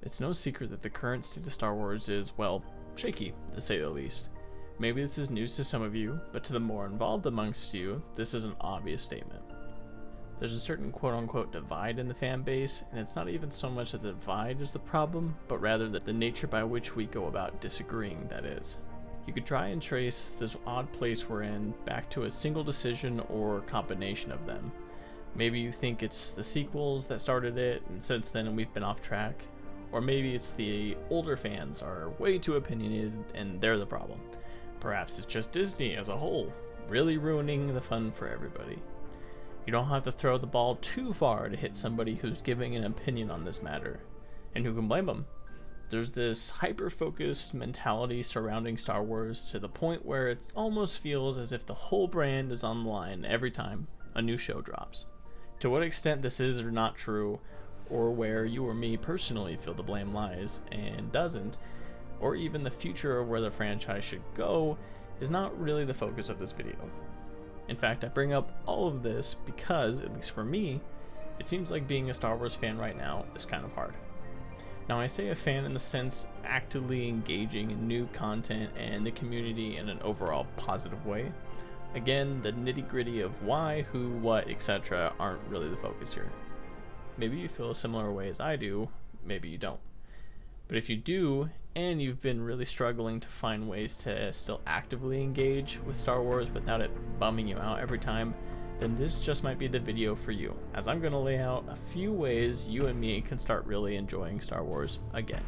It's no secret that the current state of Star Wars is, well, shaky, to say the least. Maybe this is news to some of you, but to the more involved amongst you, this is an obvious statement. There's a certain quote-unquote divide in the fan base, and it's not even so much that the divide is the problem, but rather that the nature by which we go about disagreeing, that is. You could try and trace this odd place we're in back to a single decision or combination of them. Maybe you think it's the sequels that started it, and since then we've been off track. Or maybe it's the older fans are way too opinionated and they're the problem. Perhaps it's just Disney as a whole, really ruining the fun for everybody. You don't have to throw the ball too far to hit somebody who's giving an opinion on this matter. And who can blame them? There's this hyper-focused mentality surrounding Star Wars to the point where it almost feels as if the whole brand is on the line every time a new show drops. To what extent this is or not true, or where you or me personally feel the blame lies and doesn't, or even the future of where the franchise should go, is not really the focus of this video. In fact, I bring up all of this because, at least for me, it seems like being a Star Wars fan right now is kind of hard. Now, I say a fan in the sense actively engaging in new content and the community in an overall positive way. Again, the nitty-gritty of why, who, what, etc. aren't really the focus here. Maybe you feel a similar way as I do, maybe you don't. But if you do, and you've been really struggling to find ways to still actively engage with Star Wars without it bumming you out every time, then this just might be the video for you, as I'm going to lay out a few ways you and me can start really enjoying Star Wars again.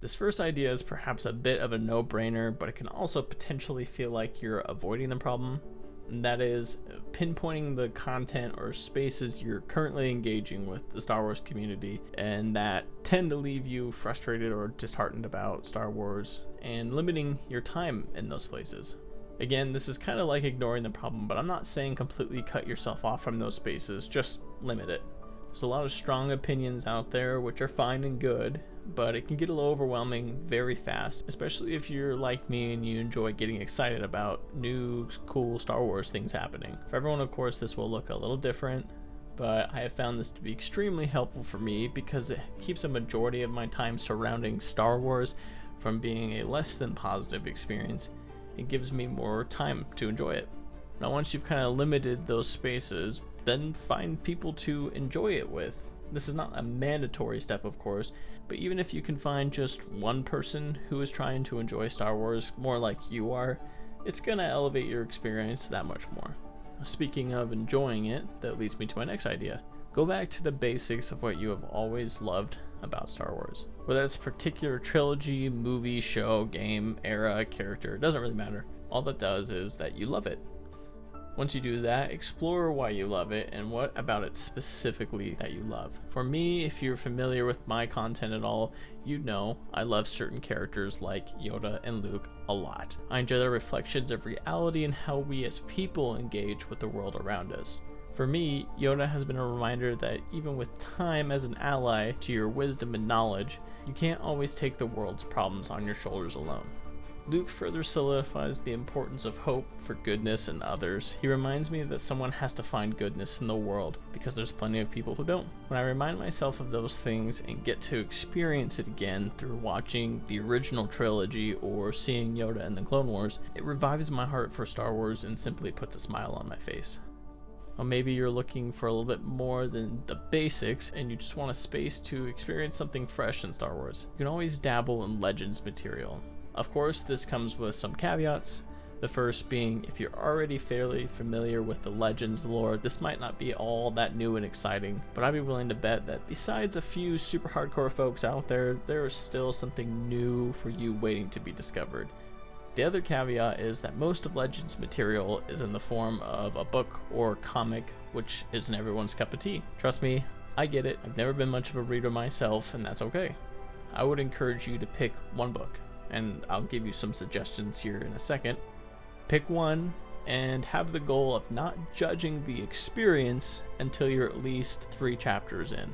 This first idea is perhaps a bit of a no-brainer, but it can also potentially feel like you're avoiding the problem. And that is pinpointing the content or spaces you're currently engaging with the Star Wars community and that tend to leave you frustrated or disheartened about Star Wars, and limiting your time in those places. Again, this is kind of like ignoring the problem, but I'm not saying completely cut yourself off from those spaces, just limit it. There's a lot of strong opinions out there, which are fine and good, but it can get a little overwhelming very fast, especially if you're like me and you enjoy getting excited about new, cool Star Wars things happening. For everyone, of course, this will look a little different, but I have found this to be extremely helpful for me because it keeps a majority of my time surrounding Star Wars from being a less than positive experience. It gives me more time to enjoy it. Now, once you've kind of limited those spaces, then find people to enjoy it with. This is not a mandatory step, of course, but even if you can find just one person who is trying to enjoy Star Wars more like you are, it's gonna elevate your experience that much more. Speaking of enjoying it, that leads me to my next idea. Go back to the basics of what you have always loved about Star Wars. Whether it's a particular trilogy, movie, show, game, era, character, it doesn't really matter. All that does is that you love it. Once you do that, explore why you love it and what about it specifically that you love. For me, if you're familiar with my content at all, you know I love certain characters like Yoda and Luke a lot. I enjoy their reflections of reality and how we as people engage with the world around us. For me, Yoda has been a reminder that even with time as an ally to your wisdom and knowledge, you can't always take the world's problems on your shoulders alone. Luke further solidifies the importance of hope for goodness in others. He reminds me that someone has to find goodness in the world because there's plenty of people who don't. When I remind myself of those things and get to experience it again through watching the original trilogy or seeing Yoda in the Clone Wars, it revives my heart for Star Wars and simply puts a smile on my face. Or maybe you're looking for a little bit more than the basics and you just want a space to experience something fresh in Star Wars. You can always dabble in Legends material. Of course, this comes with some caveats. The first being, if you're already fairly familiar with the Legends lore, this might not be all that new and exciting, but I'd be willing to bet that besides a few super hardcore folks out there, there is still something new for you waiting to be discovered. The other caveat is that most of Legends material is in the form of a book or comic, which isn't everyone's cup of tea. Trust me, I get it. I've never been much of a reader myself, and that's okay. I would encourage you to pick one book, and I'll give you some suggestions here in a second. Pick one and have the goal of not judging the experience until you're at least 3 chapters in.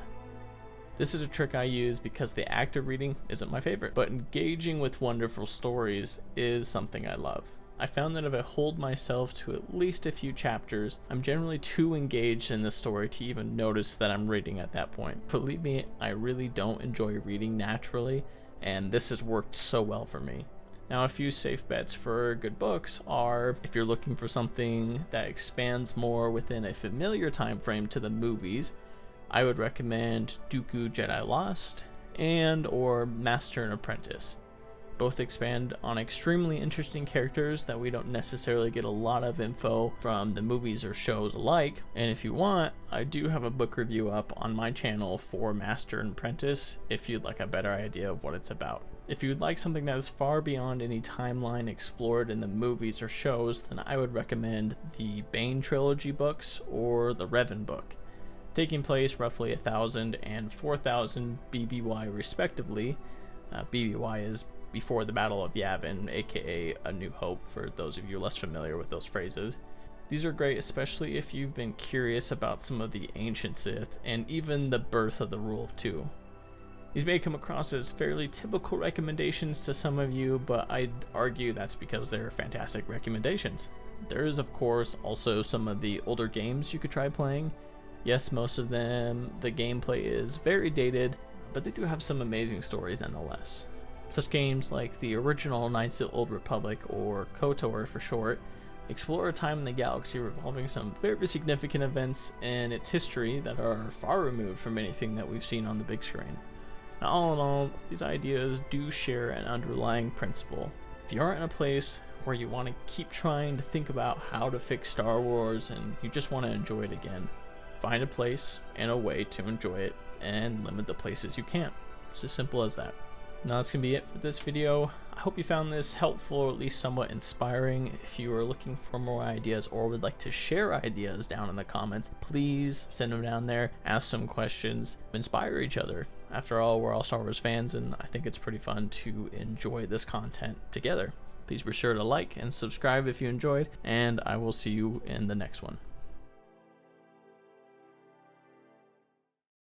This is a trick I use because the act of reading isn't my favorite, but engaging with wonderful stories is something I love. I found that if I hold myself to at least a few chapters, I'm generally too engaged in the story to even notice that I'm reading at that point. Believe me, I really don't enjoy reading naturally, and this has worked so well for me. Now, a few safe bets for good books are, if you're looking for something that expands more within a familiar time frame to the movies, I would recommend Dooku Jedi Lost and or Master and Apprentice. Both expand on extremely interesting characters that we don't necessarily get a lot of info from the movies or shows alike. And if you want, I do have a book review up on my channel for Master and Apprentice if you'd like a better idea of what it's about. If you'd like something that is far beyond any timeline explored in the movies or shows, then I would recommend the Bane trilogy books or the Revan book, taking place roughly 1000 and 4000 BBY respectively. BBY is before the Battle of Yavin, aka A New Hope, for those of you less familiar with those phrases. These are great, especially if you've been curious about some of the ancient Sith and even the birth of the Rule of Two. These may come across as fairly typical recommendations to some of you, but I'd argue that's because they're fantastic recommendations. There is, of course, also some of the older games you could try playing. Yes, most of them, the gameplay is very dated, but they do have some amazing stories nonetheless. Such games like the original Knights of the Old Republic, or KOTOR for short, explore a time in the galaxy revolving some very significant events in its history that are far removed from anything that we've seen on the big screen. Now, all in all, these ideas do share an underlying principle. If you are in a place where you want to keep trying to think about how to fix Star Wars and you just want to enjoy it again, find a place and a way to enjoy it and limit the places you can't. It's as simple as that. Now that's going to be it for this video. I hope you found this helpful or at least somewhat inspiring. If you are looking for more ideas or would like to share ideas down in the comments, please send them down there, ask some questions, inspire each other. After all, we're all Star Wars fans, and I think it's pretty fun to enjoy this content together. Please be sure to like and subscribe if you enjoyed, and I will see you in the next one.